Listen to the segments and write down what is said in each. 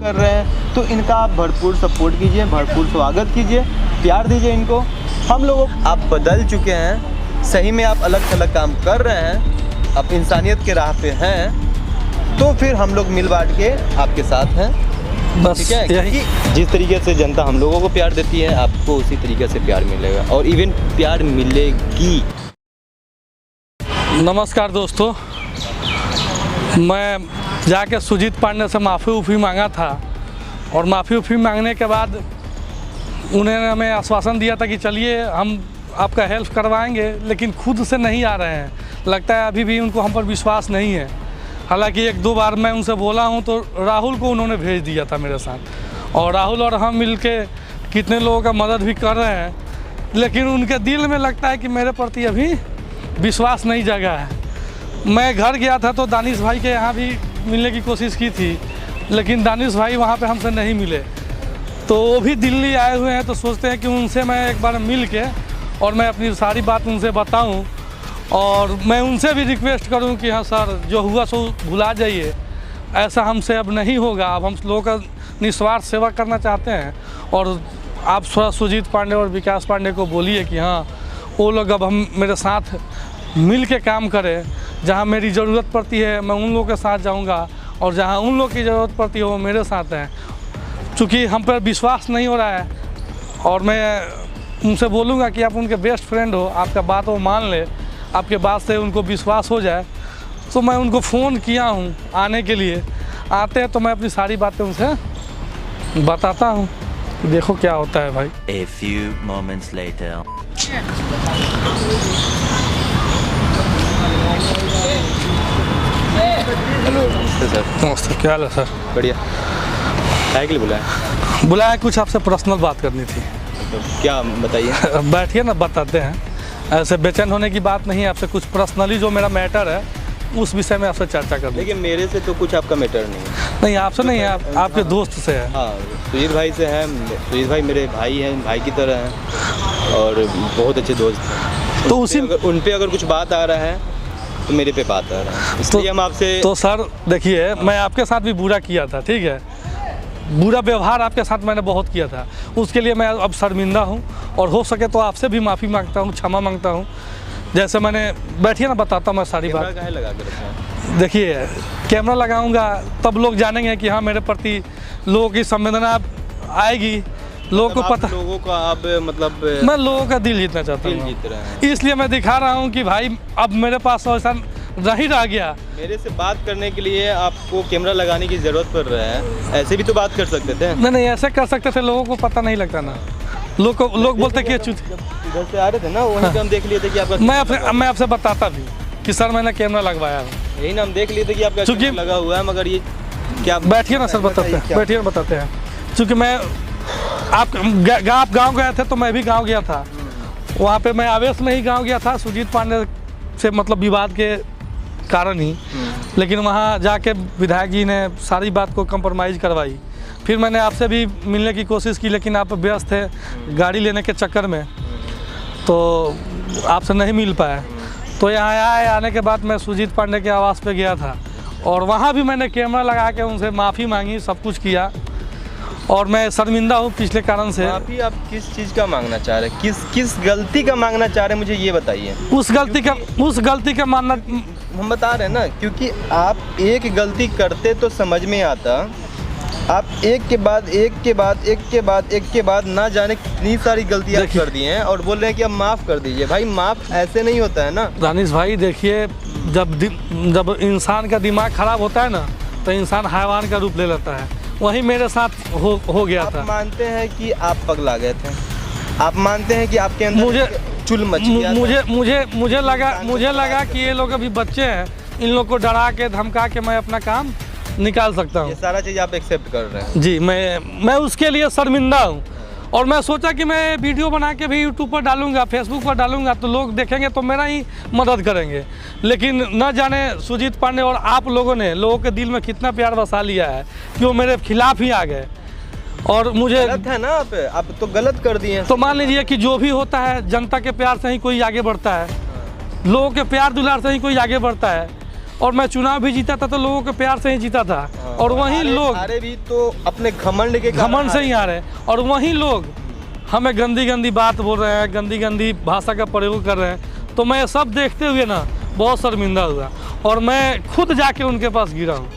कर रहे हैं, तो इनका आप भरपूर सपोर्ट कीजिए, भरपूर स्वागत कीजिए, प्यार दीजिए इनको। हम लोग आप बदल चुके हैं, सही में आप अलग थलग काम कर रहे हैं, आप इंसानियत के राह पे हैं, तो फिर हम लोग मिल बांट के आपके साथ हैं। बस ठीक है, क्योंकि जिस तरीके से जनता हम लोगों को प्यार देती है, आपको उसी तरीके से प्यार मिलेगा और इवन प्यार मिलेगी। नमस्कार दोस्तों, मैं जाके सुजीत पांडे से माफ़ी मांगा था और माफ़ी मांगने के बाद उन्होंने हमें आश्वासन दिया था कि चलिए हम आपका हेल्प करवाएंगे, लेकिन खुद से नहीं आ रहे हैं। लगता है अभी भी उनको हम पर विश्वास नहीं है। हालांकि एक दो बार मैं उनसे बोला हूं तो राहुल को उन्होंने भेज दिया था मेरे साथ, और राहुल और हम मिलके कितने लोगों का मदद भी कर रहे हैं, लेकिन उनके दिल में लगता है कि मेरे प्रति अभी विश्वास नहीं जगा है। मैं घर गया था तो दानिश भाई के यहाँ भी मिलने की कोशिश की थी, लेकिन दानिश भाई वहाँ पे हमसे नहीं मिले, तो वो भी दिल्ली आए हुए हैं। तो सोचते हैं कि उनसे मैं एक बार मिल के और मैं अपनी सारी बात उनसे बताऊं, और मैं उनसे भी रिक्वेस्ट करूं कि हाँ सर, जो हुआ सो भुला जाइए, ऐसा हमसे अब नहीं होगा। अब हम लोगों का निस्वार्थ सेवा करना चाहते हैं, और आप थोड़ा सुजीत पांडे और विकास पांडे को बोलिए कि हाँ वो लोग अब हम मेरे साथ मिल के काम करें। जहाँ मेरी ज़रूरत पड़ती है मैं उन लोगों के साथ जाऊंगा, और जहाँ उन लोगों की ज़रूरत पड़ती है वो मेरे साथ हैं। चूँकि हम पर विश्वास नहीं हो रहा है, और मैं उनसे बोलूँगा कि आप उनके बेस्ट फ्रेंड हो, आपका बात वो मान ले, आपके बात से उनको विश्वास हो जाए। तो मैं उनको फ़ोन किया हूँ आने के लिए। आते हैं तो मैं अपनी सारी बातें उनसे बताता हूँ, देखो क्या होता है भाई। A few moments later. Hello, नमस्ते सर। नमस्ते, क्या हाल है सर? बढ़िया। क्या के लिए बुलाया? बुलाया, कुछ आपसे पर्सनल बात करनी थी। तो क्या बताइए। बैठिए ना, बताते हैं। ऐसे बेचैन होने की बात नहीं है, आपसे कुछ पर्सनली जो मेरा मैटर है उस विषय में आपसे चर्चा करनी। लेकिन मेरे से तो कुछ आपका मैटर नहीं है। नहीं, आपसे नहीं है, आपके दोस्त से है। हाँ, सुजीत भाई से है। सुजीत भाई मेरे भाई हैं, भाई की तरह हैं, और बहुत अच्छे दोस्त हैं। तो उसी उन पे अगर कुछ बात आ रहा है तो मेरे पे बात आ रहा है, इसलिए हम आपसे। तो सर देखिए, मैं आपके साथ भी बुरा किया था, ठीक है, बुरा व्यवहार आपके साथ मैंने बहुत किया था, उसके लिए मैं अब शर्मिंदा हूँ, और हो सके तो आपसे भी माफ़ी मांगता हूँ, क्षमा मांगता हूँ। जैसे मैंने, बैठिए ना, बताता हूँ मैं सारी बात। कैमरा काहे लगा के रखा है? देखिए, कैमरा लगाऊंगा तब लोग जानेंगे कि हाँ मेरे प्रति लोगों की संवेदना आएगी, लोगों को पता। लोगों का आप मतलब मैं लोगों का दिल जीतना चाहता दिल हूँ, जीत रहे हैं। इसलिए मैं दिखा रहा हूँ कि भाई अब मेरे पास ऐसा नहीं रह गया। मेरे से बात करने के लिए आपको कैमरा लगाने की जरूरत पड़ रहा है, ऐसे भी तो बात कर सकते थे। नहीं, ऐसे कर सकते थे, लोगों को पता नहीं लगता ना। लोग बोलते कि इधर से आ रहे थे ना, वहीं पे हम देख लिए थे कि आपका। मैं आपसे बताता भी कि सर मैंने कैमरा लगवाया है। यही ना, हम देख लिए थे कि आपका चूंकि कैमरा लगा हुआ है, मगर ये क्या। बैठिए ना सर, बताते हैं, बैठिए ना, बताते हैं। चूँकि मैं आप गाँव गए थे तो मैं भी गाँव गया था, वहाँ पे मैं आवेश में ही गाँव गया था, सुजीत पांडे से मतलब विवाद के कारण ही। लेकिन वहाँ जाके विधायक जी ने सारी बात को कंप्रोमाइज़ करवाई। फिर मैंने आपसे भी मिलने की कोशिश की, लेकिन आप व्यस्त थे गाड़ी लेने के चक्कर में, तो आपसे नहीं मिल पाया। तो यहाँ आने के बाद मैं सुजीत पांडे के आवास पे गया था, और वहाँ भी मैंने कैमरा लगा के उनसे माफ़ी मांगी, सब कुछ किया, और मैं शर्मिंदा हूँ पिछले कारण से। माफी आप किस चीज़ का मांगना चाह रहे हैं, किस गलती का मांगना चाह रहे हैं, मुझे ये बताइए। उस गलती का मानना हम बता रहे हैं ना, क्योंकि आप एक गलती करते तो समझ में आता, आप एक के बाद एक के बाद ना जाने कितनी सारी गलतियां कर दी हैं, और बोल रहे हैं कि अब माफ़ कर दीजिए। भाई माफ़ ऐसे नहीं होता है ना। दानिश भाई देखिए, जब इंसान का दिमाग खराब होता है ना, तो इंसान हैवान का रूप ले लेता है। वही मेरे साथ हो गया था। आप मानते हैं कि आप पगला गए थे? आप मानते हैं कि आपके अंदर चुल मच गया था? मुझे लगा कि ये लोग अभी बच्चे हैं, इन लोग को डरा के धमका के मैं अपना काम निकाल सकता हूँ। ये सारा चीज़ आप एक्सेप्ट कर रहे हैं? जी, मैं उसके लिए शर्मिंदा हूँ, और मैं सोचा कि मैं वीडियो बना के भी यूट्यूब पर डालूंगा, फेसबुक पर डालूंगा, तो लोग देखेंगे तो मेरा ही मदद करेंगे। लेकिन न जाने सुजीत पांडे और आप लोगों ने लोगों के दिल में कितना प्यार बसा लिया है कि वो मेरे खिलाफ ही आ गए, और मुझे गलत है ना। आप तो गलत कर दिए। तो मान लीजिए कि जो भी होता है जनता के प्यार से ही कोई आगे बढ़ता है, लोगों के प्यार दुलार से ही कोई आगे बढ़ता है, और मैं चुनाव भी जीता था तो लोगों के प्यार से ही जीता था। और वहीं लोग हारे भी तो अपने घमंड के कारण घमंड से ही आ रहे हैं, और वहीं लोग हमें गंदी गंदी बात बोल रहे हैं, गंदी गंदी भाषा का प्रयोग कर रहे हैं। तो मैं सब देखते हुए ना बहुत शर्मिंदा हुआ, और मैं खुद जाके उनके पास गिरा हूँ।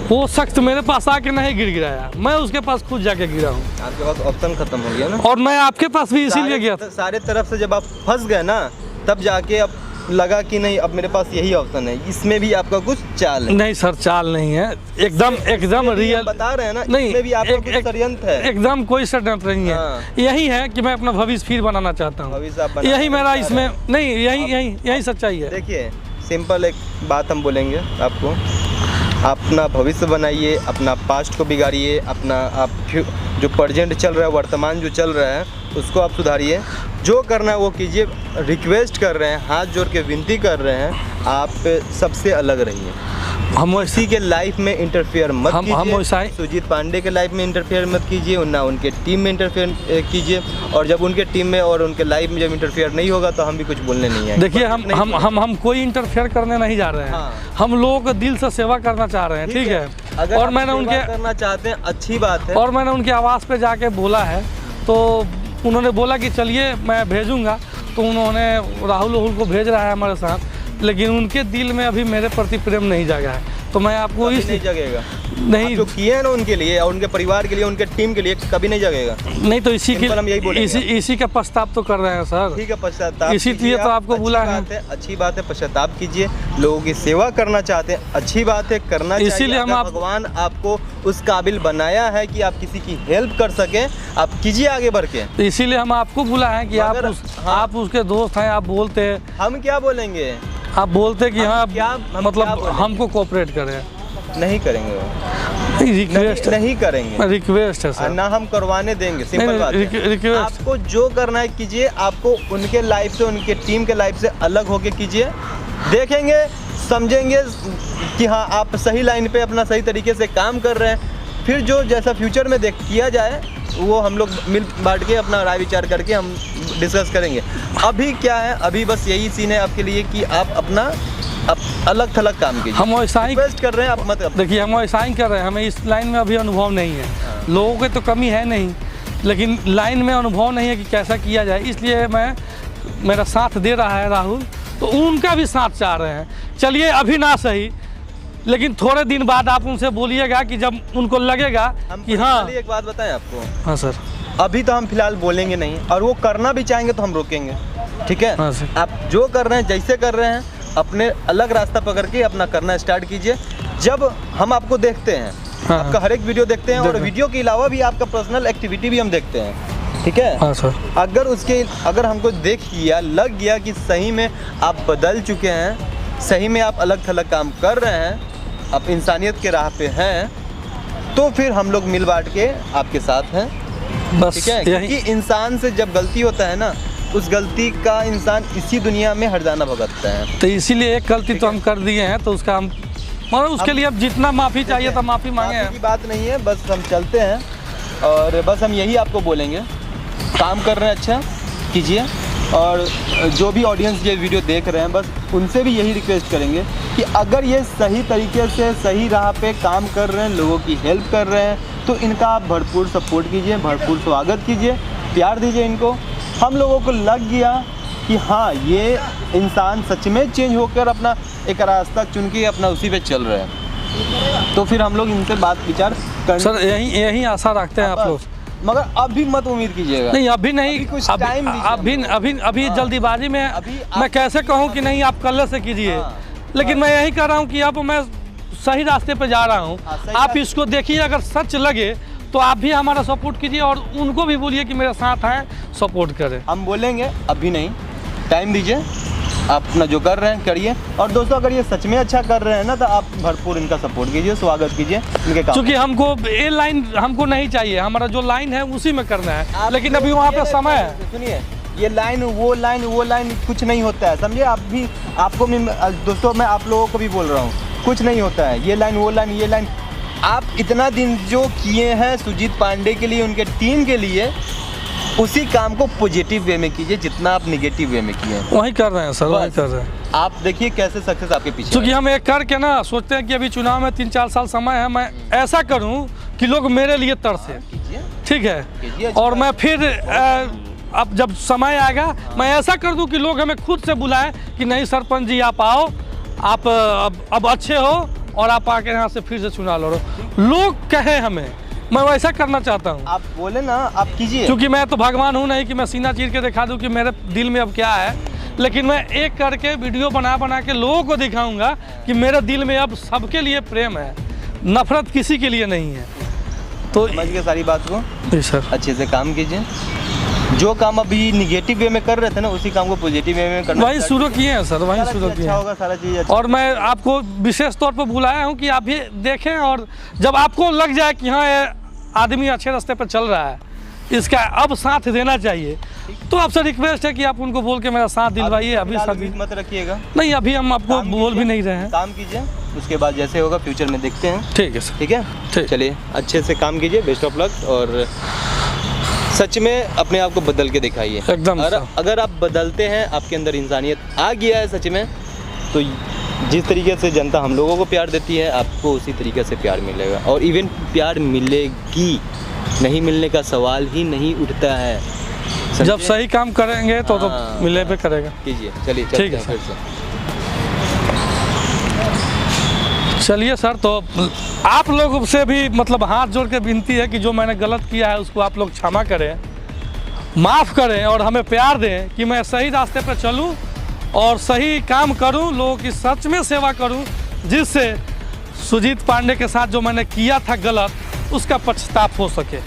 वो शख्स मेरे पास आके नहीं गिराया, मैं उसके पास खुद जाके गिरा हूँ। आपके पास ऑप्शन खत्म हो गया ना, और मैं आपके पास भी इसीलिए गया था। सारे तरफ से जब आप फंस गए ना, तब जाके अब लगा कि नहीं, अब मेरे पास यही ऑप्शन है। इसमें भी आपका कुछ चाल है? नहीं सर, चाल नहीं है, एकदम रियल बता रहे हैं ना, नहीं, इसमें भी आपका कुछ षड्यंत्र है। एकदम कोई षड्यंत्र नहीं है। हाँ। यही है कि मैं अपना भविष्य फिर बनाना चाहता हूँ, भविष्य आप बनाना यही मेरा चाह रहे इसमें हैं। नहीं, यही सच्चाई है। देखिए, सिंपल एक बात हम बोलेंगे आपको, अपना भविष्य बनाइए, अपना पास्ट को बिगाड़िए, अपना आप जो प्रेजेंट चल रहा है, वर्तमान जो चल रहा है उसको आप सुधारिए। जो करना है वो कीजिए। रिक्वेस्ट कर रहे हैं, हाथ जोड़ के विनती कर रहे हैं, आप सबसे अलग रहिए। हम किसी के लाइफ में इंटरफेयर मत कीजिए। सुजीत पांडे के लाइफ में इंटरफेयर मत कीजिए, ना उनके टीम में इंटरफेयर कीजिए। और जब उनके टीम में और उनके लाइफ में जब इंटरफेयर नहीं होगा तो हम भी कुछ बोलने नहीं आएंगे। देखिए, हम कोई इंटरफेयर करने नहीं जा रहे हैं। हाँ। हम लोगों को दिल से सेवा करना चाह रहे हैं, ठीक है। अगर और आप मैंने सेवा उनके करना चाहते हैं, अच्छी बात है। और मैंने उनके आवास पे जाके बोला है, तो उन्होंने बोला कि चलिए मैं भेजूंगा। तो उन्होंने राहुल को भेज रहा है हमारे साथ, लेकिन उनके दिल में अभी मेरे प्रति प्रेम नहीं जागा है। तो मैं आपको कभी नहीं जगेगा। नहीं, जो किए हैं ना उनके लिए और उनके परिवार के लिए, उनके टीम के लिए, कभी नहीं जगेगा। नहीं तो इसी का पश्चाताप तो कर रहे हैं सर। ठीक है, पश्चाताप इसीलिए तो आपको बुला है। अच्छी बात है, पश्चाताप कीजिए। लोगों की सेवा करना चाहते हैं, अच्छी बात है, करना चाहिए। इसीलिए हम भगवान आपको उस काबिल बनाया है कि आप किसी की हेल्प कर सकें, आप कीजिए आगे बढ़ के। तो इसीलिए हम आपको बुला है कि आप उसके दोस्त हैं। आप बोलते हैं, हम क्या बोलेंगे? आप बोलते कि हाँ, हम मतलब हमको कोऑपरेट करें। नहीं करेंगे, रिक्वेस्ट नहीं करेंगे, रिक्वेस्ट है सर, ना हम करवाने देंगे। सिंपल बात है। आपको जो करना है कीजिए। आपको उनके लाइफ से, उनके टीम के लाइफ से अलग होके कीजिए। देखेंगे, समझेंगे कि हाँ आप सही लाइन पे अपना सही तरीके से काम कर रहे हैं। फिर जो जैसा फ्यूचर में किया जाए वो हम लोग मिल बांट के अपना राय विचार करके हम डिस्कस करेंगे। अभी क्या है, अभी बस यही सीन है आपके लिए कि आप अपना अलग थलग काम कीजिए। हम वैसा ही रिक्वेस्ट कर रहे हैं, आप मत। देखिए, हम वैसा ही कर रहे हैं। हमें इस लाइन में अभी अनुभव नहीं है। लोगों की तो कमी है नहीं, लेकिन लाइन में अनुभव नहीं है कि कैसा किया जाए। इसलिए मेरा साथ दे रहा है राहुल, तो उनका भी साथ चाह रहे हैं। चलिए, अभी ना सही, लेकिन थोड़े दिन बाद आप उनसे बोलिएगा कि जब उनको लगेगा कि हाँ। एक बात बताएं आपको। हाँ सर। अभी तो हम फिलहाल बोलेंगे नहीं, और वो करना भी चाहेंगे तो हम रोकेंगे, ठीक है। हाँ सर। आप जो कर रहे हैं, जैसे कर रहे हैं, अपने अलग रास्ता पकड़ के अपना करना स्टार्ट कीजिए। जब हम आपको देखते हैं, हाँ, आपका हर एक वीडियो देखते हैं, और वीडियो के अलावा भी आपका पर्सनल एक्टिविटी भी हम देखते हैं, ठीक है। हाँ सर। अगर हमको लग गया कि सही में आप बदल चुके हैं, सही में आप अलग थलग काम कर रहे हैं, आप इंसानियत के राह पे हैं, तो फिर हम लोग मिल बांट के आपके साथ हैं, बस ठीक है। क्योंकि इंसान से जब गलती होता है ना, उस गलती का इंसान इसी दुनिया में हर जाना भुगतता है। तो इसीलिए एक गलती तो हम कर दिए हैं, तो उसका हम उसके लिए अब जितना माफ़ी चाहिए था माफ़ी मांगे हैं। की बात नहीं है, बस हम चलते हैं। और बस हम यही आपको बोलेंगे, काम कर रहे हैं अच्छा कीजिए। और जो भी ऑडियंस ये वीडियो देख रहे हैं, बस उनसे भी यही रिक्वेस्ट करेंगे कि अगर ये सही तरीके से सही राह पे काम कर रहे हैं, लोगों की हेल्प कर रहे हैं, तो इनका आप भरपूर सपोर्ट कीजिए, भरपूर स्वागत कीजिए, प्यार दीजिए इनको। हम लोगों को लग गया कि हाँ, ये इंसान सच में चेंज होकर अपना एक रास्ता चुन के अपना उसी पे चल रहे हैं, तो फिर हम लोग इनसे बात विचार कर। सर, यही आशा रखते हैं आप लोग, मगर अभी मत उम्मीद कीजिएगा। नहीं, अभी नहीं, अभी कुछ टाइम दीजिए। अभी जल्दीबाजी में मैं कैसे कहूँ कि नहीं आप कल से कीजिए। लेकिन मैं यही कर रहा हूँ कि अब मैं सही रास्ते पे जा रहा हूँ। आप इसको देखिए, अगर सच लगे तो आप भी हमारा सपोर्ट कीजिए, और उनको भी बोलिए कि मेरे साथ हैं, सपोर्ट करें। हम बोलेंगे, अभी नहीं, टाइम दीजिए, आप अपना जो कर रहे हैं करिए। और दोस्तों, अगर ये सच में अच्छा कर रहे हैं ना, तो आप भरपूर इनका सपोर्ट कीजिए, स्वागत कीजिए इनके काम। क्योंकि हमको ये लाइन हमको नहीं चाहिए, हमारा जो लाइन है उसी में करना है। लेकिन अभी वहाँ पे समय है। सुनिए, ये लाइन वो लाइन कुछ नहीं होता है, समझे। आप भी, आपको दोस्तों, मैं आप लोगों को भी बोल रहा हूँ, कुछ नहीं होता है। ये लाइन वो लाइन, ये लाइन, आप इतना दिन जो किए हैं सुजीत पांडे के लिए, उनके टीम के लिए, उसी काम को पॉजिटिव वे में कीजिए जितना आप निगेटिव वे में किए हैं। वही कर रहे हैं सर, वही बस। कर रहे हैं। आप देखिए कैसे सक्सेस आपके पीछे क्योंकि है। हम एक करके ना सोचते हैं कि अभी चुनाव में 3-4 साल समय है, मैं ऐसा करूं कि लोग मेरे लिए तरसे, कीजिए ठीक है। कीजिए, और मैं फिर अब जब समय आएगा मैं ऐसा कर दूं कि लोग हमें खुद से बुलाएं कि नहीं सरपंच जी आप आओ, आप अब अच्छे हो और आप आके यहाँ से फिर से चुनाव लड़ो, लोग कहें हमें, मैं वैसा करना चाहता हूँ। आप बोले ना, आप कीजिए। क्योंकि मैं तो भगवान हूँ नहीं कि मैं सीना चीर के दिखा दूँ कि मेरे दिल में अब क्या है, लेकिन मैं एक करके वीडियो बना के लोगों को दिखाऊंगा कि मेरे दिल में अब सबके लिए प्रेम है, नफरत किसी के लिए नहीं है। तो समझ गए सारी बात को। जी सर, अच्छे से काम कीजिए। जो काम अभी निगेटिव वे में कर रहे थे ना, उसी काम को पॉजिटिव वे में करना वही शुरू किए हैं सर, वही सारा शुरू चीज़ किए अच्छा हैं। होगा, सारा चीज़ अच्छा। और मैं आपको विशेष तौर पर बुलाया हूँ कि आप भी देखें, और जब आपको लग जाए कि हाँ ये आदमी अच्छे रास्ते पर चल रहा है, इसका अब साथ देना चाहिए, तो आपसे रिक्वेस्ट है कि आप उनको बोल के मेरा साथ दिलवाइए। अभी साथ उम्मीद मत रखिएगा, नहीं, अभी हम आपको काम बोल भी कीजिए, नहीं रहे हैं। काम कीजिए, उसके बाद जैसे होगा फ्यूचर में देखते हैं। ठीक है सर, ठीक है, ठीक। चलिए अच्छे से काम कीजिए, बेस्ट ऑफ लक। और सच में अपने आप को बदल के दिखाइए एकदम और सर। अगर आप बदलते हैं, आपके अंदर इंसानियत आ गया है सच में, तो जिस तरीके से जनता हम लोगों को प्यार देती है, आपको उसी तरीके से प्यार मिलेगा। और इवन प्यार मिलेगी, नहीं मिलने का सवाल ही नहीं उठता है। जब समझे? सही काम करेंगे तो हाँ। मिले पे करेगा। कीजिए, चलिए चलते ठीक है हैं फिर से। चलिए सर, तो आप लोगों से भी मतलब हाथ जोड़ के विनती है कि जो मैंने गलत किया है उसको आप लोग क्षमा करें, माफ़ करें और हमें प्यार दें कि मैं सही रास्ते पर चलूं और सही काम करूं, लोगों की सच में सेवा करूं, जिससे सुजीत पांडे के साथ जो मैंने किया था गलत, उसका पश्चाताप हो सके।